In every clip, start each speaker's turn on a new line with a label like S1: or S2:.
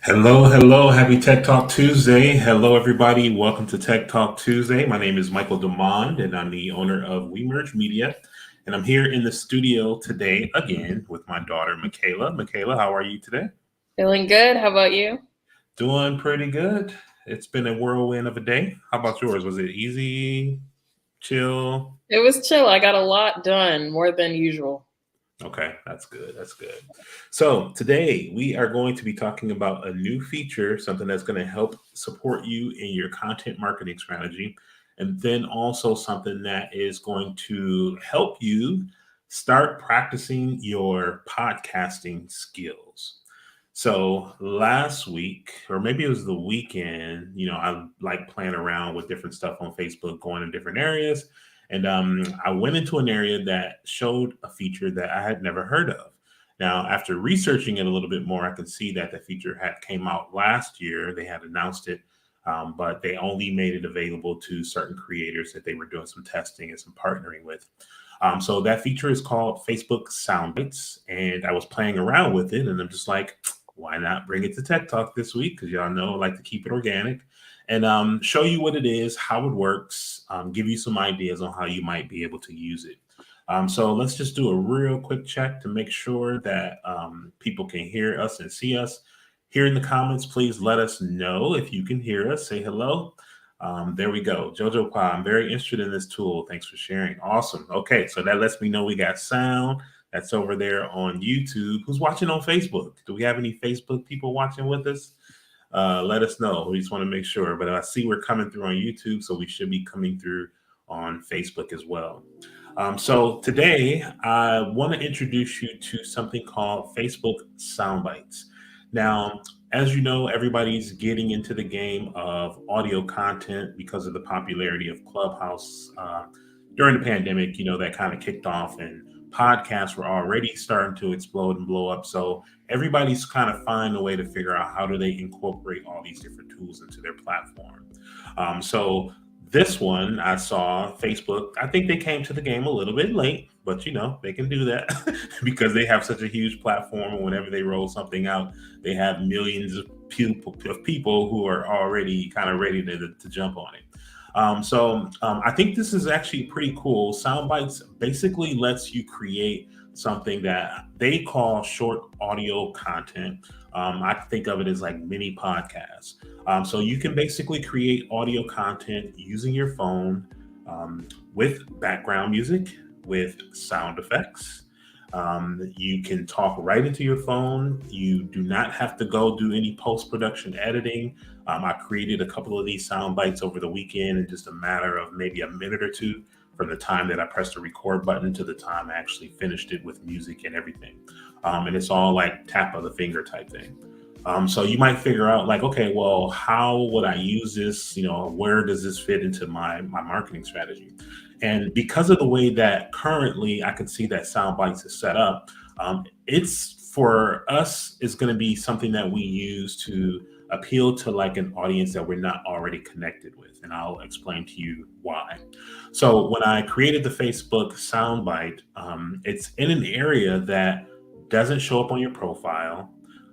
S1: Hello, hello. Happy Tech Talk Tuesday. Hello, everybody. Welcome to Tech Talk Tuesday. My name is Michael Demond, and I'm the owner of WeMerge Media. And I'm here in the studio today again with my daughter, Michaela. Michaela, how are you today?
S2: Feeling good. How about you?
S1: Doing pretty good. It's been a whirlwind of a day. How about yours? Was it easy, chill?
S2: It was chill. I got a lot done, more than usual.
S1: Okay, that's good. That's good. So, today we are going to be talking about a new feature, something that's going to help support you in your content marketing strategy, and then also something that is going to help you start practicing your podcasting skills. So, last week, or maybe it was the weekend, I like playing around with different stuff on Facebook, going in different areas. And I went into an area that showed a feature that I had never heard of. Now, after researching it a little bit more, I could see that the feature had came out last year. They had announced it, but they only made it available to certain creators that they were doing some testing and some partnering with. So that feature is called Facebook Soundbites, and I was playing around with it, and I'm just like, why not bring it to Tech Talk this week? Because y'all know I like to keep it organic and show you what it is, how it works, give you some ideas on how you might be able to use it. So let's just do a real quick check to make sure that people can hear us and see us. Here in the comments, please let us know if you can hear us. Say hello. There we go. Jojo Pa, I'm very interested in this tool. Thanks for sharing. Awesome. Okay, so that lets me know we got sound. That's over there on YouTube. Who's watching on Facebook? Do we have any Facebook people watching with us? Let us know. We just want to make sure. But I see we're coming through on YouTube, so we should be coming through on Facebook as well. So today, I want to introduce you to something called Facebook Soundbites. Now, as you know, everybody's getting into the game of audio content because of the popularity of Clubhouse during the pandemic. That kind of kicked off, and podcasts were already starting to explode and blow up. So everybody's kind of finding a way to figure out how do they incorporate all these different tools into their platform. So this one I saw Facebook. I think they came to the game a little bit late, but they can do that because they have such a huge platform. And whenever they roll something out, they have millions of people who are already kind of ready to jump on it. I think this is actually pretty cool. Soundbites basically lets you create something that they call short audio content. I think of it as like mini podcasts. So you can basically create audio content using your phone with background music, with sound effects. You can talk right into your phone. You do not have to go do any post production editing. I created a couple of these sound bites over the weekend in just a matter of maybe a minute or two from the time that I pressed the record button to the time I actually finished it with music and everything. And it's all like tap of the finger type thing. So you might figure out like, okay, well, how would I use this? Where does this fit into my marketing strategy? And because of the way that currently I can see that Soundbites is set up, it's for us is going to be something that we use to appeal to like an audience that we're not already connected with. And I'll explain to you why. So when I created the Facebook Soundbite, it's in an area that doesn't show up on your profile.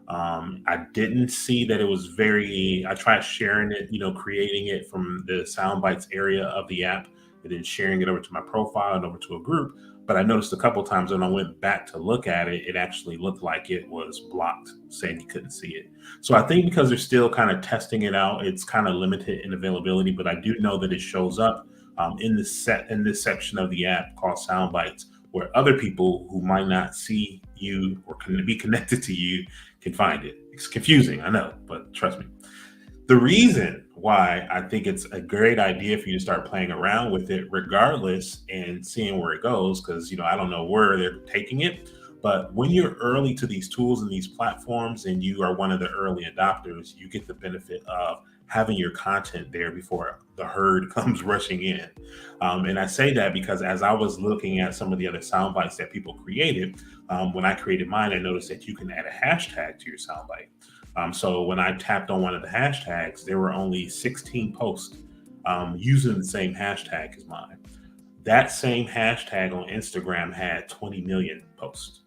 S1: I didn't see that it was I tried sharing it, creating it from the Soundbites area of the app and then sharing it over to my profile and over to a group. But I noticed a couple times when I went back to look at it, it actually looked like it was blocked, saying you couldn't see it. So I think because they're still kind of testing it out, it's kind of limited in availability. But I do know that it shows up in this section of the app called Soundbites, where other people who might not see you or can be connected to you can find it. It's confusing, I know, but trust me. The reason why I think it's a great idea for you to start playing around with it, regardless, and seeing where it goes, because I don't know where they're taking it. But when you're early to these tools and these platforms, and you are one of the early adopters, you get the benefit of having your content there before the herd comes rushing in. And I say that because as I was looking at some of the other sound bites that people created, when I created mine, I noticed that you can add a hashtag to your soundbite. So when I tapped on one of the hashtags, there were only 16 posts using the same hashtag as mine. That same hashtag on Instagram had 20 million posts.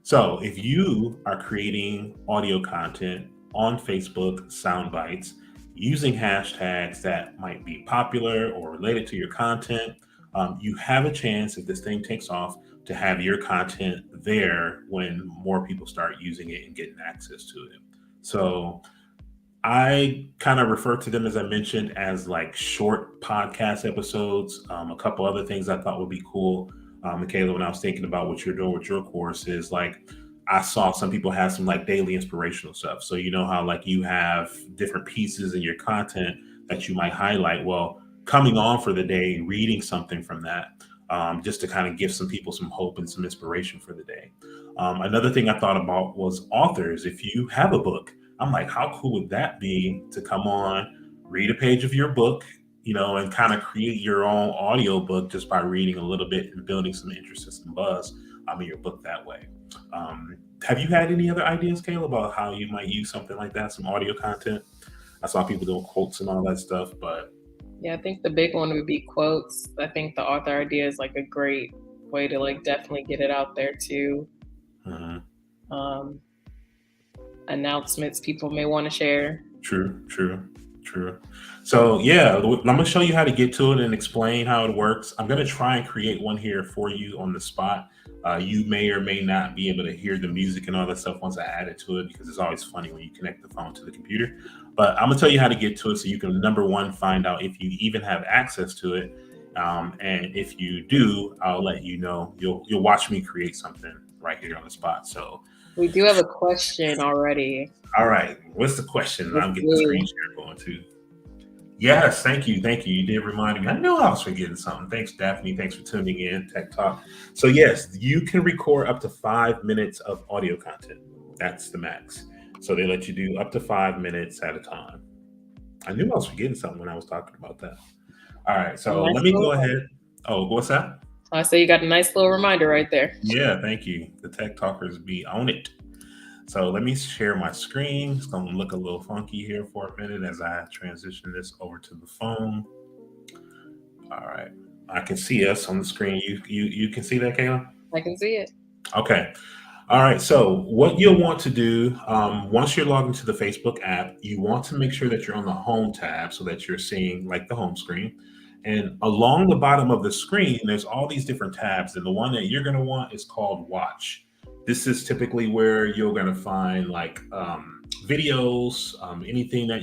S1: So if you are creating audio content on Facebook, Soundbites, using hashtags that might be popular or related to your content. You have a chance, if this thing takes off, to have your content there when more people start using it and getting access to it. So I kind of refer to them, as I mentioned, as like short podcast episodes. A couple other things I thought would be cool, Michaela, when I was thinking about what you're doing with your course, is like I saw some people have some like daily inspirational stuff. So you know how like you have different pieces in your content that you might highlight. Well, coming on for the day, reading something from that, just to kind of give some people some hope and some inspiration for the day. Another thing I thought about was authors. If you have a book, I'm like, how cool would that be to come on, read a page of your book, and kind of create your own audio book just by reading a little bit and building some interest and some buzz in your book that way. Have you had any other ideas, Kayla, about how you might use something like that, some audio content? I saw people doing quotes and all that stuff, but
S2: Yeah, I think the big one would be quotes. I think the author idea is like a great way to like definitely get it out there too.
S1: mhm.
S2: Um, Announcements people may want to share.
S1: True, true, true. So yeah, I'm gonna show you how to get to it and explain how it works. I'm gonna try and create one here for you on the spot. You may or may not be able to hear the music and all that stuff once I add it to it, because it's always funny when you connect the phone to the computer. But I'm gonna tell you how to get to it so you can, number one, find out if you even have access to it, and if you do, I'll let you know. You'll watch me create something right here on the spot. So
S2: We do have a question already.
S1: all right. What's the question?
S2: Let's
S1: I'm getting the screen
S2: see.
S1: share going too. Yes, thank you. Thank you. You did remind me. I knew I was forgetting something. Thanks, Daphne. Thanks for tuning in, Tech Talk. So, yes, you can record up to 5 minutes of audio content. That's the max. So, they let you do up to 5 minutes at a time. I knew I was forgetting something when I was talking about that. All right. So,
S2: Nice
S1: let me go
S2: little,
S1: ahead. Oh, what's that?
S2: I say you got a nice little reminder right there.
S1: Yeah, thank you. The Tech Talkers be on it. So let me share my screen. It's going to look a little funky here for a minute as I transition this over to the phone. All right. I can see us on the screen. You can see that, Kayla?
S2: I can see it.
S1: Okay. All right. So what you'll want to do, once you're logged into the Facebook app, you want to make sure that you're on the home tab so that you're seeing like the home screen. And along the bottom of the screen, there's all these different tabs. And the one that you're going to want is called Watch. This is typically where you're going to find like videos, anything that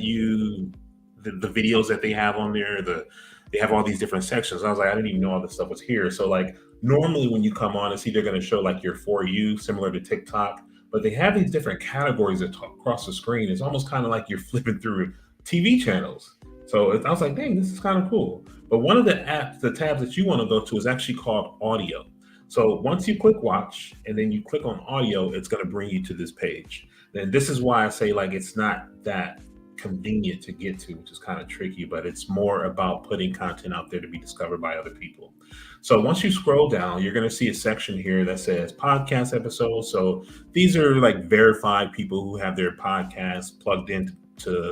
S1: the videos that they have on there, they have all these different sections. I was like, I didn't even know all this stuff was here. So like normally when you come on, it's either going to show like your For You, similar to TikTok, but they have these different categories that talk across the screen. It's almost kind of like you're flipping through TV channels. So I was like, dang, this is kind of cool. But one of the tabs that you want to go to is actually called Audio. So once you click Watch and then you click on Audio, it's going to bring you to this page. And this is why I say like it's not that convenient to get to, which is kind of tricky, but it's more about putting content out there to be discovered by other people. So once you scroll down, you're going to see a section here that says podcast episodes. So these are like verified people who have their podcasts plugged into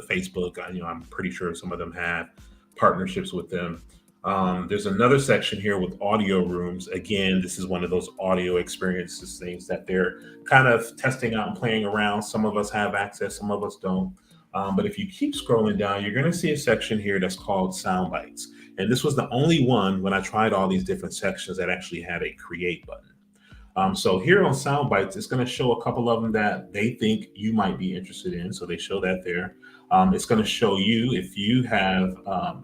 S1: Facebook. I'm pretty sure some of them have partnerships with them. There's another section here with audio rooms. Again, this is one of those audio experiences things that they're kind of testing out and playing around. Some of us have access, some of us don't. But if you keep scrolling down, you're going to see a section here that's called Soundbites. And this was the only one when I tried all these different sections that actually had a create button. So here on Soundbites, it's going to show a couple of them that they think you might be interested in. So they show that there. It's going to show you, if you have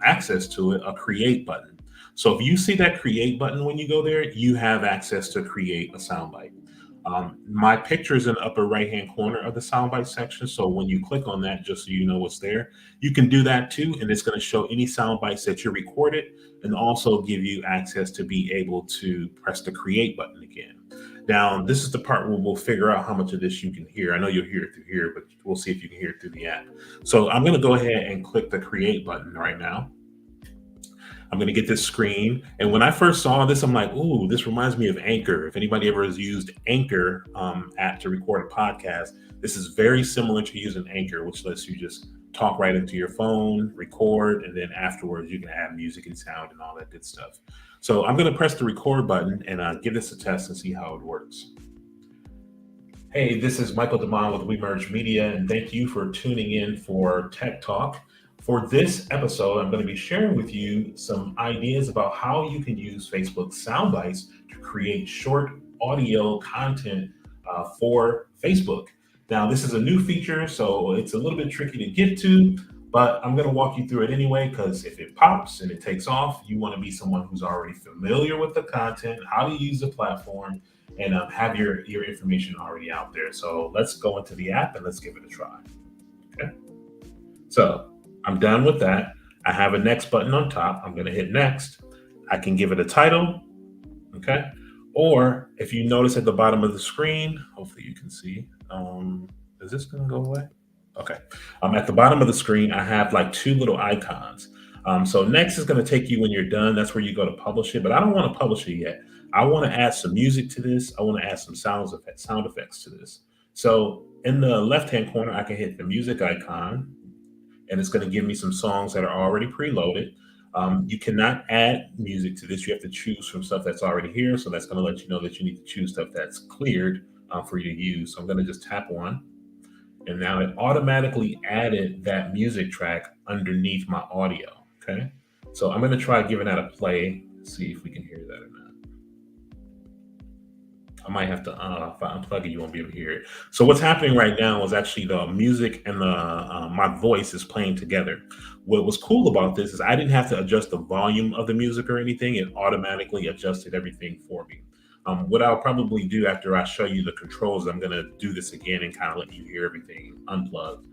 S1: access to it, a create button. So if you see that create button when you go there, you have access to create a soundbite. My picture is in the upper right-hand corner of the soundbite section. So when you click on that, just so you know what's there, you can do that too. And it's going to show any soundbites that you recorded and also give you access to be able to press the create button again. Now, this is the part where we'll figure out how much of this you can hear. I know you'll hear it through here, but we'll see if you can hear it through the app. So I'm going to go ahead and click the create button right now. I'm going to get this screen. And when I first saw this, I'm like, ooh, this reminds me of Anchor. If anybody ever has used Anchor app to record a podcast, this is very similar to using Anchor, which lets you just talk right into your phone, record, and then afterwards you can add music and sound and all that good stuff. So I'm going to press the record button and give this a test and see how it works. Hey, this is Michael Demond with WeMerge Media, and thank you for tuning in for Tech Talk. For this episode, I'm going to be sharing with you some ideas about how you can use Facebook Soundbites to create short audio content for Facebook. Now, this is a new feature, so it's a little bit tricky to get to, but I'm going to walk you through it anyway because if it pops and it takes off, you want to be someone who's already familiar with the content, how to use the platform, and have your information already out there. So let's go into the app and let's give it a try. Okay. So I'm done with that. I have a next button on top. I'm going to hit next. I can give it a title. Okay. Or if you notice at the bottom of the screen, hopefully you can see. Is this going to go away? Okay. At the bottom of the screen, I have like two little icons. So next is going to take you when you're done. That's where you go to publish it, but I don't want to publish it yet. I want to add some music to this. I want to add some sound effects to this. So in the left-hand corner, I can hit the music icon, and it's going to give me some songs that are already preloaded. You cannot add music to this. You have to choose from stuff that's already here. So that's going to let you know that you need to choose stuff that's cleared for you to use. So I'm going to just tap one, and now it automatically added that music track underneath my audio. Okay. So I'm going to try giving that a play, see if we can hear that or not. I might have to, if I unplug it, you won't be able to hear it. So what's happening right now is actually the music and the my voice is playing together. What was cool about this is I didn't have to adjust the volume of the music or anything. It automatically adjusted everything for me. What I'll probably do after I show you the controls, I'm going to do this again and kind of let you hear everything unplugged.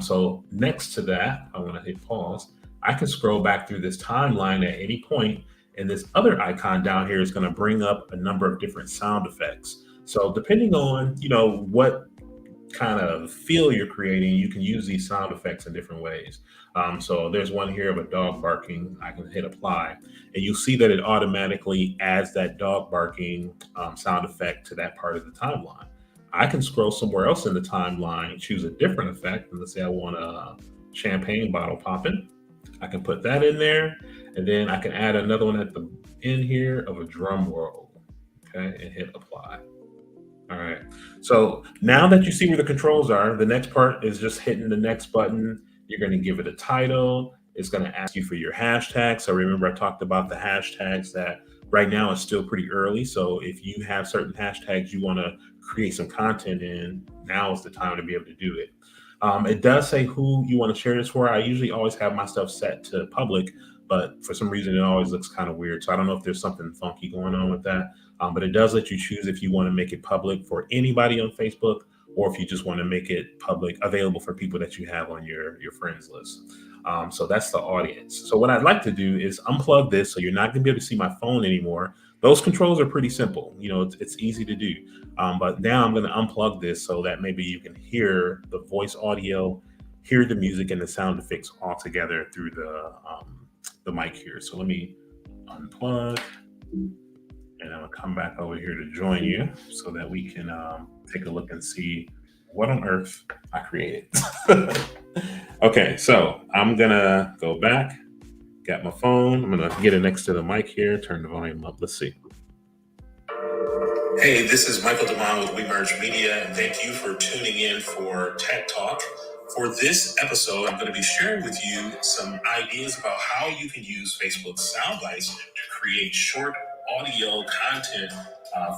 S1: So next to that, I want to hit pause. I can scroll back through this timeline at any point, and this other icon down here is going to bring up a number of different sound effects. So depending on, what kind of feel you're creating, you can use these sound effects in different ways. So there's one here of a dog barking. I can hit apply, and you'll see that it automatically adds that dog barking sound effect to that part of the timeline. I can scroll somewhere else in the timeline, choose a different effect, and let's say I want a champagne bottle popping. I can put that in there, and then I can add another one at the end here of a drum roll. Okay, and hit apply. All right. So now that you see where the controls are, the next part is just hitting the next button. You're going to give it a title. It's going to ask you for your hashtag. So remember, I talked about the hashtags that right now is still pretty early. So if you have certain hashtags you want to create some content in, now is the time to be able to do it. It does say who you want to share this for. I usually always have my stuff set to public, but for some reason it always looks kind of weird. So I don't know if there's something funky going on with that. But it does let you choose if you want to make it public for anybody on Facebook, or if you just want to make it public available for people that you have on your friends list. So that's the audience. So what I'd like to do is unplug this so you're not going to be able to see my phone anymore. Those controls are pretty simple. It's easy to do. But now I'm going to unplug this so that maybe you can hear the voice audio, hear the music and the sound effects all together through the mic here. So let me unplug, and I'm gonna come back over here to join you so that we can take a look and see what on earth I created. Okay, so I'm gonna go back, got my phone, I'm gonna get it next to the mic here, turn the volume up. Let's see. Hey, this is Michael Demond with WeMerge Media, and thank you for tuning in for Tech Talk. For this episode, I'm going to be sharing with you some ideas about how you can use Facebook Soundbites to create short audio content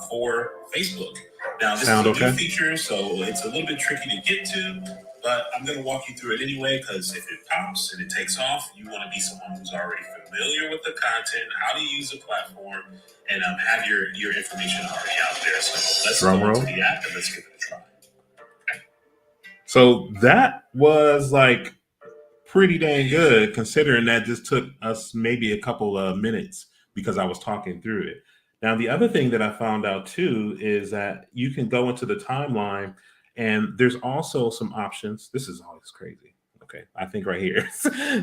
S1: for Facebook. Now, this is a new feature, so it's a little bit tricky to get to, but I'm going to walk you through it anyway, because if it pops and it takes off, you want to be someone who's already familiar with the content, how to use the platform, and have your information already out there. So let's go into the app and let's give it a try. Okay. So that was like pretty dang good, considering that just took us maybe a couple of minutes because I was talking through it. Now, the other thing that I found out too is that you can go into the timeline, and there's also some options. This is always crazy. Okay, I think right here,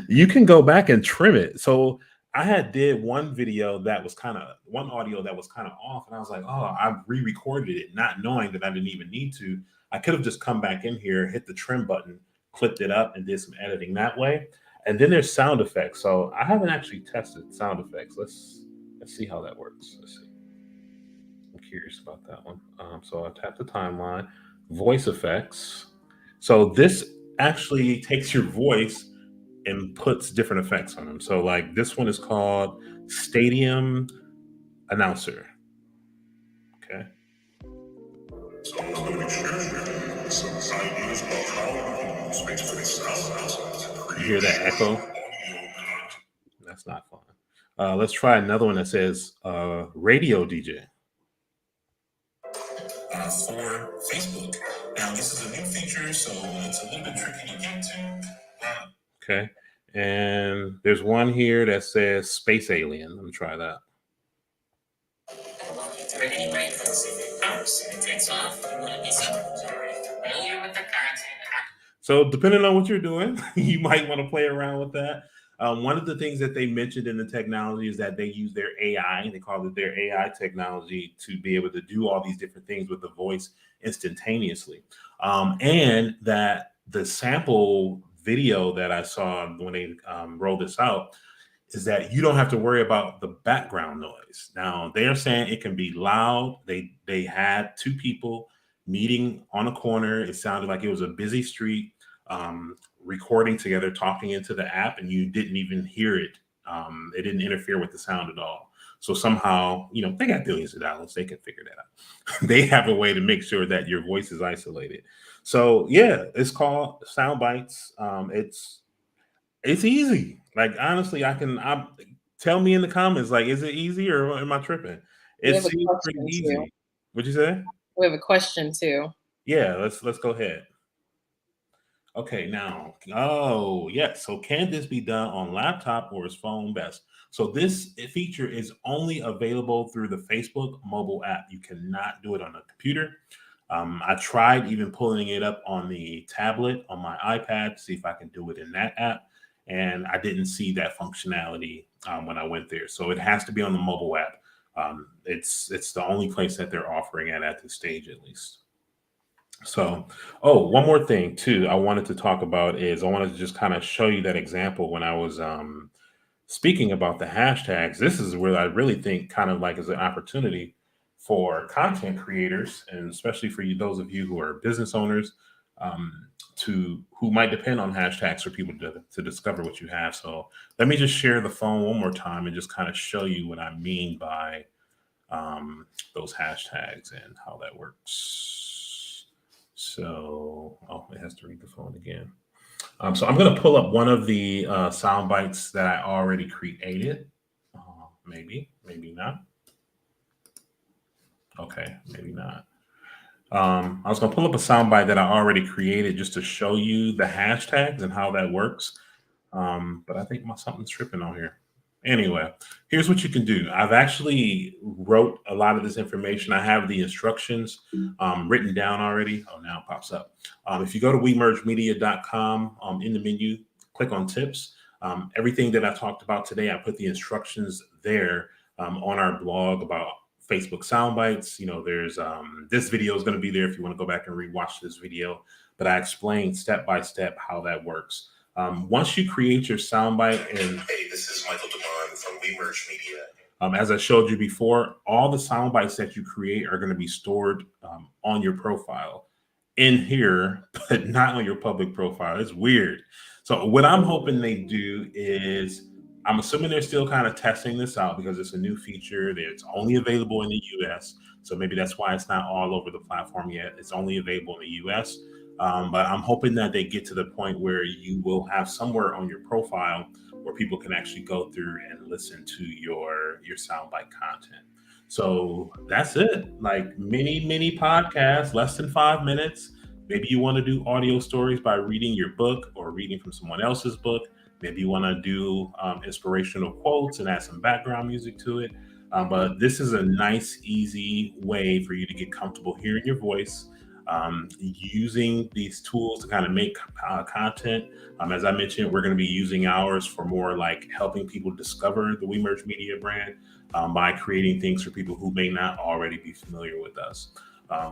S1: you can go back and trim it. So I had did one video that was one audio that was kind of off, and I was like, oh, I re-recorded it, not knowing that I didn't even need to. I could have just come back in here, hit the trim button, clipped it up, and did some editing that way. And then there's sound effects. So I haven't actually tested sound effects. Let's see how that works. Let's see. I'm curious about that one. So I tap the timeline. voice effects. So this actually takes your voice and puts different effects on them. So like this one is called Stadium Announcer. Okay. So I'm going to be sharing with you some ideas about how you can use Facebook sound to create. You hear that echo? That's not fun. Let's try another one that says radio DJ. For Facebook. Now, this is a new feature, so it's a little bit tricky to get to. Okay. And there's one here that says Space Alien. Let me try that. So, depending on what you're doing, you might want to play around with that. One of the things that they mentioned in the technology is that they use their AI, they call it their AI technology, to be able to do all these different things with the voice instantaneously. And that the sample video that I saw when they rolled this out is that you don't have to worry about the background noise. Now they're saying it can be loud. They had two people meeting on a corner. It sounded like it was a busy street, recording together, talking into the app, and you didn't even hear it. It didn't interfere with the sound at all. So somehow, they got billions of dollars. They can figure that out. They have a way to make sure that your voice is isolated. So yeah, it's called Soundbites. It's easy. Like honestly, tell me in the comments, like, is it easy or am I tripping?
S2: We
S1: It
S2: have a
S1: seems pretty
S2: question too.
S1: easy. What'd you say?
S2: We have a question too.
S1: Yeah, let's go ahead. Okay, now, oh yes. So can this be done on laptop or is phone best? So this feature is only available through the Facebook mobile app. You cannot do it on a computer. I tried even pulling it up on the tablet on my iPad to see if I can do it in that app, and I didn't see that functionality when I went there. So it has to be on the mobile app. It's the only place that they're offering it at this stage, at least. So, oh, one more thing too I wanted to talk about is I wanted to just kind of show you that example when I was speaking about the hashtags. This is where I really think kind of like is an opportunity for content creators, and especially for you, those of you who are business owners, to who might depend on hashtags for people to discover what you have. So let me just share the phone one more time and just kind of show you what I mean by those hashtags and how that works. So, oh, it has to read the phone again. So I'm going to pull up one of the sound bites that I already created. Maybe not. Okay, maybe not. I was going to pull up a soundbite that I already created just to show you the hashtags and how that works. But I think something's tripping on here. Anyway, here's what you can do. I've actually wrote a lot of this information. I have the instructions written down already. Oh, now it pops up. If you go to wemergemedia.com in the menu, click on tips. Everything that I talked about today, I put the instructions there on our blog about Facebook Soundbites. There's this video is going to be there if you want to go back and rewatch this video. But I explained step by step how that works. Once you create your soundbite, and hey, this is Michael DeMond from WeMerge Media. As I showed you before, all the sound bites that you create are going to be stored on your profile in here, but not on your public profile. It's weird. So what I'm hoping they do is, I'm assuming they're still kind of testing this out because it's a new feature. It's only available in the US. So maybe that's why it's not all over the platform yet. It's only available in the US. But I'm hoping that they get to the point where you will have somewhere on your profile where people can actually go through and listen to your soundbite content. So that's it. Like mini podcasts, less than 5 minutes. Maybe you want to do audio stories by reading your book or reading from someone else's book. Maybe you want to do inspirational quotes and add some background music to it. But this is a nice, easy way for you to get comfortable hearing your voice, using these tools to kind of make content. As I mentioned, we're going to be using ours for more like helping people discover the WeMerge Media brand by creating things for people who may not already be familiar with us.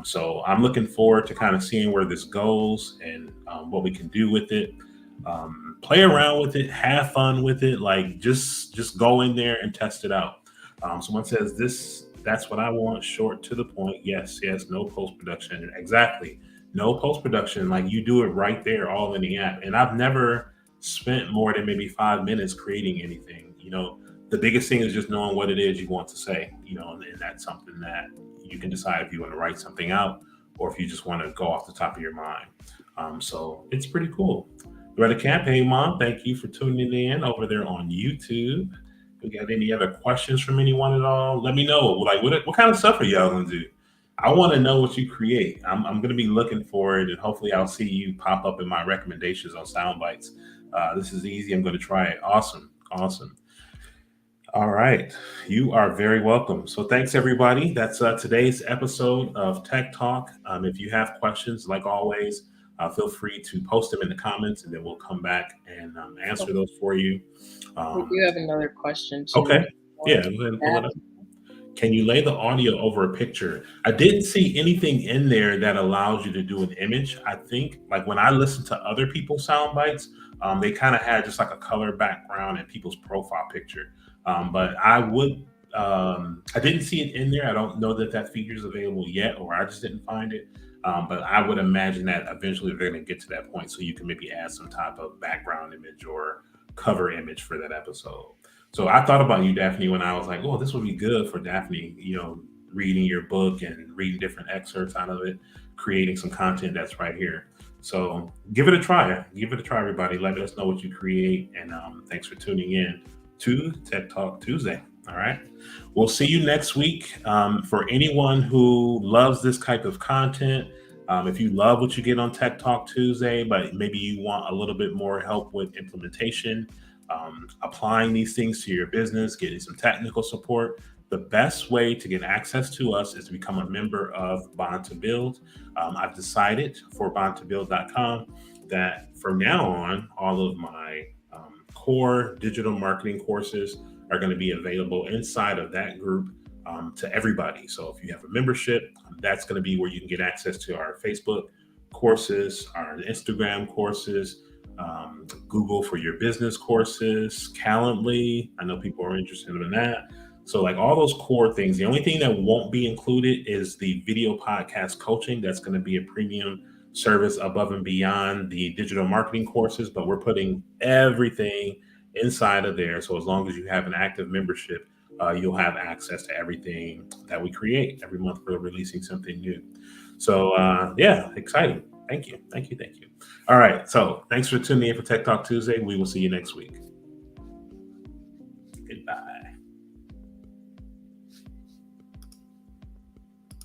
S1: So I'm looking forward to kind of seeing where this goes and what we can do with it. Play around with it, have fun with it. Like just go in there and test it out. Someone says that's what I want, short to the point. Yes, no post production. Exactly. no post production. Like you do it right there, all in the app. And I've never spent more than maybe 5 minutes creating anything. The biggest thing is just knowing what it is you want to say. And that's something that you can decide if you want to write something out or if you just want to go off the top of your mind. So it's pretty cool. Loretta Camp, hey mom, thank you for tuning in over there on YouTube. We got any other questions from anyone at all? Let me know. Like, what kind of stuff are y'all gonna do? I want to know what you create. I'm going to be looking for it, and hopefully, I'll see you pop up in my recommendations on Soundbites. This is easy. I'm going to try it. Awesome, awesome. All right, you are very welcome. So, thanks everybody. That's today's episode of Tech Talk. If you have questions, like always, feel free to post them in the comments, and then we'll come back and answer those for you.
S2: We do have another question too.
S1: Okay. Yeah, go ahead and pull it up. Can you lay the audio over a picture? I didn't see anything in there that allows you to do an image. I think like when I listen to other people's sound bites, they kind of had just like a color background and people's profile picture. But I didn't see it in there. I don't know that feature is available yet, or I just didn't find it. But I would imagine that eventually they're going to get to that point, so you can maybe add some type of background image or cover image for that episode. So I thought about you, Daphne, when I was like, "Oh, this would be good for Daphne." Reading your book and reading different excerpts out of it, creating some content that's right here. So give it a try. Give it a try, everybody. Let us know what you create, and thanks for tuning in to Tech Talk Tuesday. All right. We'll see you next week. For anyone who loves this type of content, if you love what you get on Tech Talk Tuesday, but maybe you want a little bit more help with implementation, applying these things to your business, getting some technical support, the best way to get access to us is to become a member of Bond to Build. I've decided for bondtobuild.com that from now on, all of my core digital marketing courses are going to be available inside of that group to everybody. So if you have a membership, that's going to be where you can get access to our Facebook courses, our Instagram courses, Google for your business courses, Calendly. I know people are interested in that. So like all those core things, the only thing that won't be included is the video podcast coaching. That's going to be a premium service above and beyond the digital marketing courses, but we're putting everything inside of there. So as long as you have an active membership, you'll have access to everything that we create every month. We're releasing something new. So yeah, exciting. Thank you. Thank you. Thank you. All right. So thanks for tuning in for Tech Talk Tuesday. We will see you next week.